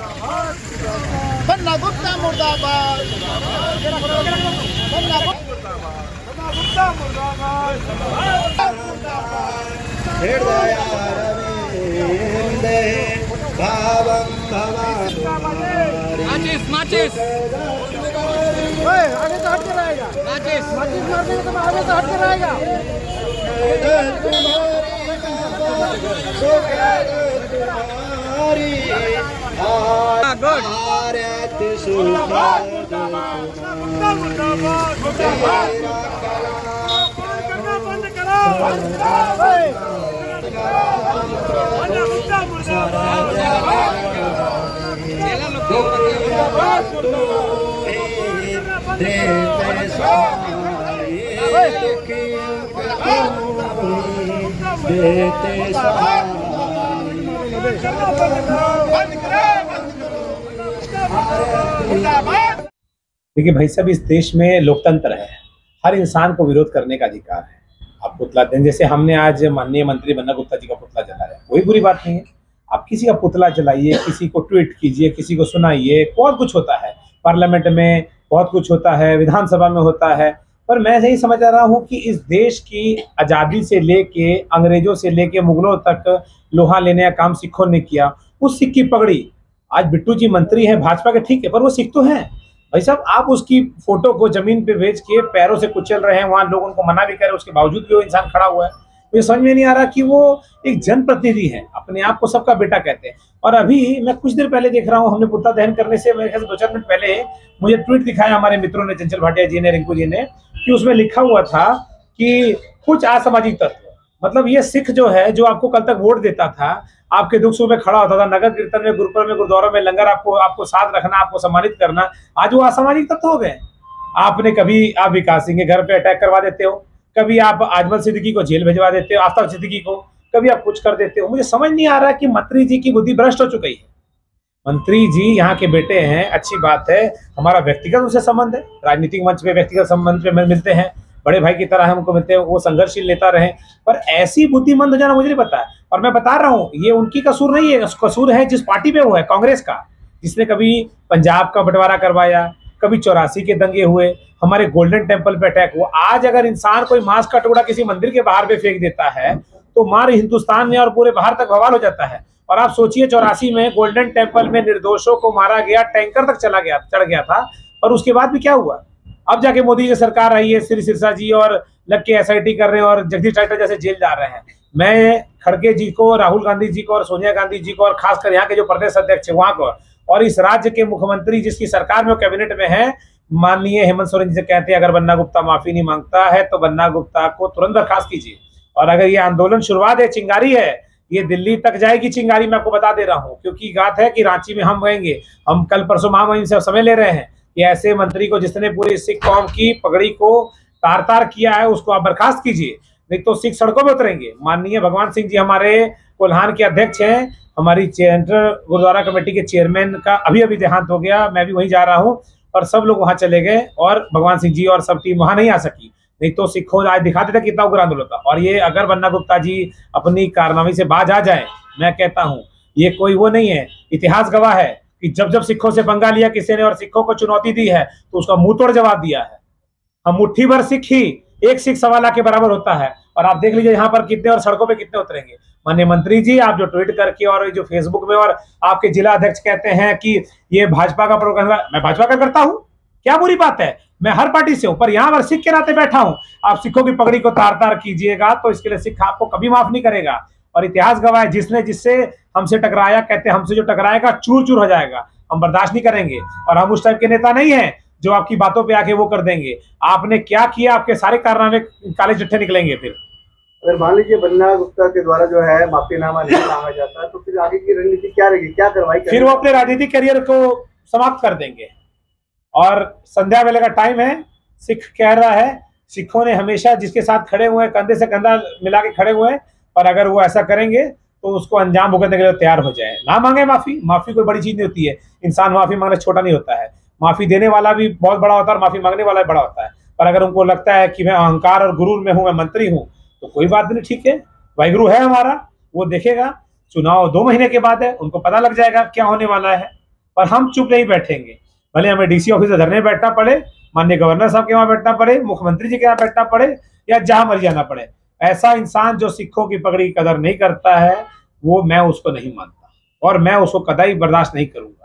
बन्ना गुप्ता मुर्दाबाद, बन्ना गुप्ता मुर्दाबाद, हृदय रविंदे भावं भवानी। माचिस आगे से हट के रहेगा, माचिस मारने तो आगे से हट के रहेगा। गुड देखिए भाई साहब, इस देश में लोकतंत्र है, हर इंसान को विरोध करने का अधिकार है। आप पुतला दें, जैसे हमने आज माननीय मंत्री बन्ना गुप्ता जी का पुतला जलाया, कोई बुरी बात नहीं है। आप किसी का पुतला जलाइए, किसी को ट्वीट कीजिए, किसी को सुनाइए, बहुत कुछ होता है पार्लियामेंट में, बहुत कुछ होता है विधानसभा में होता है। पर मैं यही समझ रहा हूँ कि इस देश की आज़ादी से लेके अंग्रेजों से लेके मुगलों तक लोहा लेने का काम सिखों ने किया। उस सिख की पगड़ी, आज बिट्टू जी मंत्री हैं भाजपा के, ठीक है, पर वो सिख तो हैं भाई साहब। आप उसकी फोटो को जमीन पे बेच के पैरों से कुचल रहे हैं, वहां लोग उनको मना भी कर रहे हैं, उसके बावजूद भी वो इंसान खड़ा हुआ है। मुझे समझ में नहीं आ रहा कि वो एक जनप्रतिनिधि है, अपने आप को सबका बेटा कहते हैं। और अभी मैं कुछ देर पहले देख रहा हूँ, हमने पुतला दहन करने से मेरे ख्याल से 2-4 मिनट पहले मुझे ट्वीट दिखाया हमारे मित्रों ने, चंचल भाटिया जी ने, रिंकू जी ने, कि उसमें लिखा हुआ था कि कुछ असामाजिक तत्व, मतलब ये सिख जो है, जो आपको कल तक वोट देता था, आपके दुख सुख में खड़ा होता था, नगर कीर्तन में, गुरुकुल में, गुरुद्वारों में लंगर आपको साथ रखना, आपको सम्मानित करना, आज वो असामाजिक तत्व हो गए। आपने कभी आप विकास सिंह के घर पे अटैक करवा देते हो, कभी आप आजमल सिद्दीकी को जेल भिजवा देते हो, आफ्ताब सिद्दीकी को, कभी आप कुछ कर देते हो। मुझे समझ नहीं आ रहा कि मंत्री जी की बुद्धि भ्रष्ट हो चुकी है। मंत्री जी यहाँ के बेटे हैं, अच्छी बात है, हमारा व्यक्तिगत उनसे संबंध है, राजनीतिक मंच पे व्यक्तिगत संबंध पे मिलते हैं, बड़े भाई की तरह हमको मिलते हैं, वो संघर्षशील नेता रहे, पर ऐसी बुद्धिमंद हो जाना मुझे नहीं पता है। और मैं बता रहा हूँ, ये उनकी कसूर नहीं है, कसूर है जिस पार्टी पे वो है, कांग्रेस का, जिसने कभी पंजाब का बंटवारा करवाया, कभी 84 के दंगे हुए, हमारे गोल्डन टेम्पल पे अटैक हुआ। आज अगर इंसान कोई मांस का टुकड़ा किसी मंदिर के बाहर पे फेंक देता है तो मार हिंदुस्तान में और पूरे बाहर तक बवाल हो जाता है। और आप सोचिए, 84 में गोल्डन टेम्पल में निर्दोषों को मारा गया, टैंकर तक चढ़ गया था, और उसके बाद भी क्या हुआ? अब जाके मोदी की सरकार रही है, श्री सिरसा जी और लग के SIT कर रहे हैं और जगदीश टाइटल जैसे जेल जा रहे हैं। मैं खड़गे जी को, राहुल गांधी जी को और सोनिया गांधी जी को, और खासकर यहाँ के जो प्रदेश अध्यक्ष है वहां को, और इस राज्य के मुख्यमंत्री जिसकी सरकार में कैबिनेट में है, माननीय हेमंत सोरेन जी से कहते हैं, अगर बन्ना गुप्ता माफी नहीं मांगता है तो बन्ना गुप्ता को तुरंत बर्खास्त कीजिए। और अगर ये आंदोलन शुरुआत है, चिंगारी है, ये दिल्ली तक जाएगी चिंगारी, मैं आपको बता दे रहा हूँ, क्योंकि बात है कि रांची में हम गएंगे, हम कल परसों महामहिम से समय ले रहे हैं कि ऐसे मंत्री को जिसने पूरी सिख कौम की पगड़ी को तार तार किया है, उसको आप बर्खास्त कीजिए, नहीं तो सिख सड़कों में उतरेंगे। माननीय भगवान सिंह जी हमारे कोल्हान के अध्यक्ष हैं, हमारी सेंट्रल गुरुद्वारा कमेटी के चेयरमैन का अभी देहांत हो गया, मैं भी वहीं जा रहा हूँ, और सब लोग वहां चले गए और भगवान सिंह जी और सब टीम वहां नहीं आ सकी, नहीं तो सिखों आज दिखा देता कितना उग्र आंदोलन था। और ये अगर बन्ना गुप्ता जी अपनी कारनामे से बाज आ जाए, मैं कहता हूँ ये कोई वो नहीं है, इतिहास गवाह है कि जब जब सिखों से पंगा लिया किसी ने और सिखों को चुनौती दी है तो उसका मुंह तोड़ जवाब दिया है। हम मुट्ठी भर सिख ही, एक सिख 1.25 लाख के बराबर होता है, और आप देख लीजिए यहाँ पर कितने और सड़कों पे कितने उतरेंगे। माननीय मंत्री जी, आप जो ट्वीट करके और जो फेसबुक में और आपके जिला अध्यक्ष कहते हैं कि ये भाजपा का प्रोग्राम, मैं भाजपा का करता हूँ, क्या बुरी बात है? मैं हर पार्टी से हूं, पर यहाँ पर सिख के नाते बैठा हूं। आप सिखों की पगड़ी को तार तार कीजिएगा तो इसके लिए सिख आपको कभी माफ नहीं करेगा। और इतिहास गवाह है, जिसने जिससे हमसे टकराया, कहते हैं हमसे जो टकराएगा चूर चूर हो जाएगा, हम बर्दाश्त नहीं करेंगे। और हम उस टाइप के नेता नहीं है जो आपकी बातों पे आके वो कर देंगे। आपने क्या किया, आपके सारे कारनामे काले चिट्ठे निकलेंगे। फिर अगर मान लीजिए बन्ना गुप्ता के द्वारा जो है माफीनामा नहीं मांगा जाता तो फिर आगे की रणनीति क्या रहेगी, क्या कार्रवाई करेंगे? फिर वो अपने राजनीतिक करियर को समाप्त कर देंगे। और संध्या वेले का टाइम है, सिख कह रहा है, सिखों ने हमेशा जिसके साथ खड़े हुए हैं, कंधे से कंधा मिला के खड़े हुए हैं, और अगर वो ऐसा करेंगे तो उसको अंजाम भुगतने के लिए तैयार हो जाए। ना मांगे माफी, माफी कोई बड़ी चीज नहीं होती है, इंसान माफी मांगना छोटा नहीं होता है, माफी देने वाला भी बहुत बड़ा होता है और माफी मांगने वाला भी बड़ा होता है। पर अगर उनको लगता है कि मैं अहंकार और गुरूर में हूं, मैं मंत्री हूं, तो कोई बात नहीं, ठीक है, वाहिगुरु है हमारा, वो देखेगा। चुनाव 2 महीने के बाद है, उनको पता लग जाएगा क्या होने वाला है। पर हम चुप नहीं बैठेंगे, भले हमें डीसी ऑफिस में धरने बैठना पड़े, माननीय गवर्नर साहब के वहां बैठना पड़े, मुख्यमंत्री जी के यहाँ बैठना पड़े, या जहां मर जाना पड़े। ऐसा इंसान जो सिखों की पगड़ी की कदर नहीं करता है, वो मैं उसको नहीं मानता और मैं उसको कदाई बर्दाश्त नहीं करूंगा।